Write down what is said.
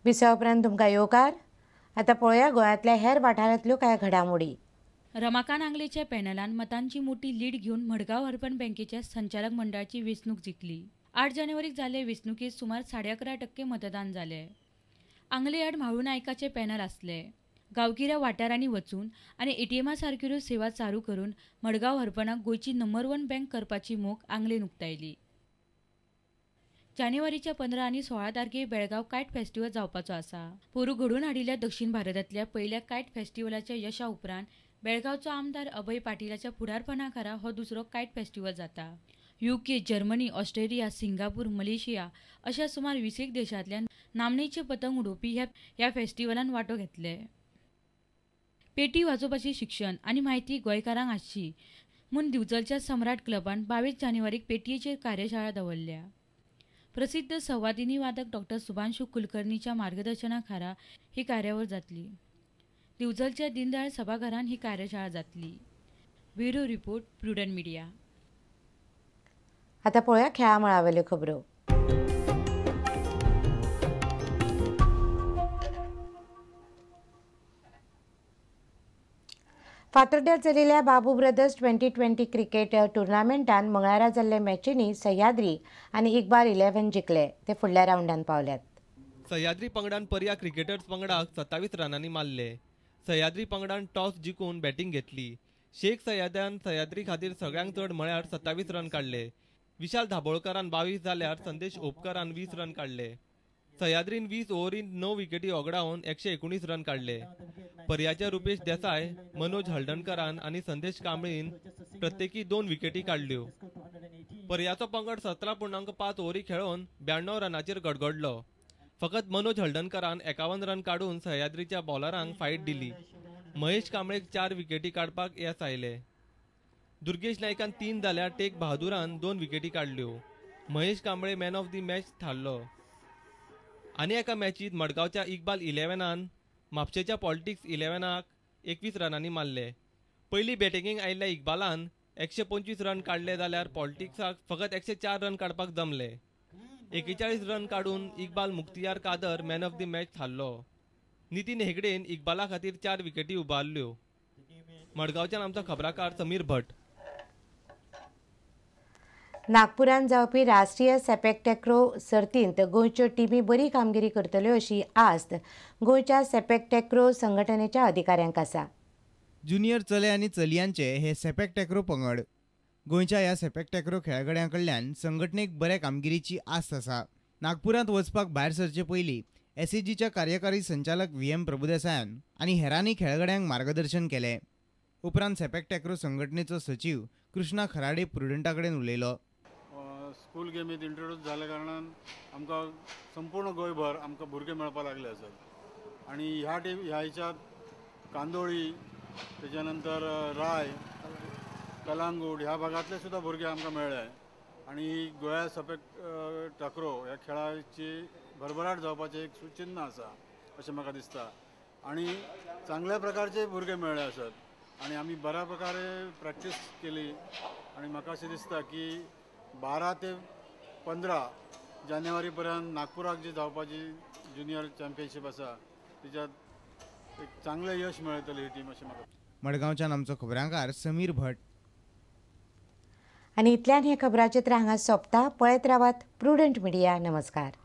Visa उपरांत तुमकां येवकार। आता पळोवया गोंयांतल्या हेर वाठारांतल्यो कांय घडामोडी। रमाकांत आंगलेच्या पॅनलान मतांची मोठी लीड घेवन मडगांव अर्बन बँकेच्या संचालक मंडळाची वेंचणूक जिखली। 8 जानेवारीक जाल्ले वेंचणुकेत सुमार 11.5% मतदान जालें। आंगले आड म्हाळू नायकाचे पॅनल आसले। गांवगिऱ्या वाठारांनी वचून आनी एटीएमा सारक्यो सेवा चालू करून मडगांव अर्बनाक गोंयची नंबर 1 बँक करपाची मोख आंगलेन उक्तायली। जानेवारीच्या 15 आनी 16 तारखेर बेळगांव कायट फेस्टिवल जावपाचो आसा। पोरूं घडोवन हाडिल्ल्या दक्षिण भारतांतल्या पयल्या कायट फेस्टिवलाच्या यशा उपरांत बेळगांवचो आमदार अभय पाटीलाच्या फुडारपणा खाला हो दुसरो कायट फेस्टिवल जाता। UK, Germany, Australia, Singapore, Malaysia अशा सुमार 20 देशांतल्यान नामनेचे पतंग उडोवपी ह्या फेस्टिवलान वांटो घेतले। पेटी वाजोवपाचें शिक्षण आनी म्हायती गोंयकारांक आसची म्हूण दिवचलच्या सम्राट क्लबान 22 जानेवारीक पेटयेचेर कार्यशाळा दवरल्या। प्रसिद्ध संवादिनी वादक डॉ. सुभांशू कुलकर्णीच्या मार्गदर्शना खाला ही कार्यावळ जातली। दिवचलच्या दीनदयाळ सभाघरांत ही कार्यशाळा जातली। Bureau report, prudent media. आता पळोवया खेळा मळावेल्यो खबरो। फातर्ड्यात चलिल्ल्या बाबू ब्रदर्स 2020 क्रिकेट टुर्नामेंटान मंगळारा जाल्ले मॅचींनी सह्याद्री आनी इकबाल 11 जिखले। ते फुडल्या राउंडान पावल्यात। सह्याद्री पंगडान पर्या क्रिकेटर्स पंगडाक 27 रनांनी मारले। सह्याद्री पंगडान टॉस जिखून बॅटिंग घेतली। शेख सह्याद्यान सह्याद्री खातीर सगळ्यांत चड म्हळ्यार 27 रन काडले। विशाल धाबोळकरान 22 जाल्यार संदेश ओपकरान 20 रन काडले। सह्याद्रीन 20 ओव्हरींत 9 विकेटी वगडावन 119 रन काडले। पर्याचे रुपेश देसाय, मनोज हळदणकरान आनी संदेश कांबळीन प्रत्येकी 2 विकेटी काडल्यो। पर्याचो पंगड 17.5 ओव्हरी खेळोवन 92 रनांचेर गडगडलो। फकत मनोज हळदणकरान 51 रन काडून सह्याद्रीच्या बॉलरांक फायट दिली। महेश कांबळेक 4 विकेटी काडपाक येस आयले। दुर्गेश नायकान 3 जाल्यार टेक बहादुरान 2 विकेटी काडल्यो। Mahesh Kamble man of the match थारलो। आनी एका मॅचीत मडगांवच्या इकबाल 11नान म्हापशेच्या पॉलिटिक्स 11नाक 21 रनांनी मारले। पयली बॅटिंगेक आयिल्ल्या इकबालान 125 रन काडले जाल्यार पॉलिटिक्साक फकत 104 रन काडपाक जमले। 41 रन काडून Iqbal Mukhtiyar Qadir man of the match थारलो। नितीन हेगडेन इकबाला खातीर 4 विकेटी उबारल्यो। मडगांवच्यान आमचो खबराकार समीर भट। नागपुरात जावपी राष्ट्रीय सॅपेक टॅक्रो सर्तींत गोंयच्यो टिमी बरी कामगिरी करतल्यो अशी आस्त गोंयच्या सॅपेक टॅक्रो संघटनेच्या अधिकाऱ्यांक आसा। ज्युनियर चले आनी चलयांचे हे सॅपेक टॅक्रो पंगड गोंयच्या ह्या सॅपेक टॅक्रो खेळगड्यां कडल्यान संघटनेक बरे कामगिरीची आस्त आसा। नागपुरांत वचपाक भायर सरचे पयलीं एसएजीच्या कार्यकारी संचालक VM प्रभुदेसायान आनी हेरांनी खेळगड्यांक मार्गदर्शन केलें। उपरांत सॅपेक टॅक्रो संघटनेचो सचिव कृष्णा खराडे प्रुडंटा कडेन उलयलो। स्कूल गेमीत इंट्रोड्यूस जाल्या कारणान आमकां संपूर्ण गोंयभर आमकां भुरगे मेळपाक लागले आसात। आनी ह्या हेच्यात कांदोळी, तेच्या नंतर राय, कलांगूट ह्या भागांतले सुद्धा भुरगे आमकां मेळ्ळे। आनी गोंया सॅपेक टॅक्रो ह्या खेळाची भरभराट जावपाचें एक सुचिन्ह आसा अशें म्हाका दिसता। आनी चांगल्या प्रकारचे भुरगे मेळ्ळे आसात आनी आमी बऱ्या प्रकारे प्रॅक्टीस केली। आनी म्हाका अशें दिसता की 12 ते 15 जानेवारी पर्यंत नागपुराक जी जावपाची ज्युनियर चॅम्पियनशीप आसा तिच्यात एक चांगलें यश मेळटली ही टीम अशें म्हाका। मडगांवच्यान आमचो खबराकार समीर भट। आनी इतल्यान हे खबराचित्र हांगा सोंपता। पळयत रावात प्रुडंट मिडिया। नमस्कार।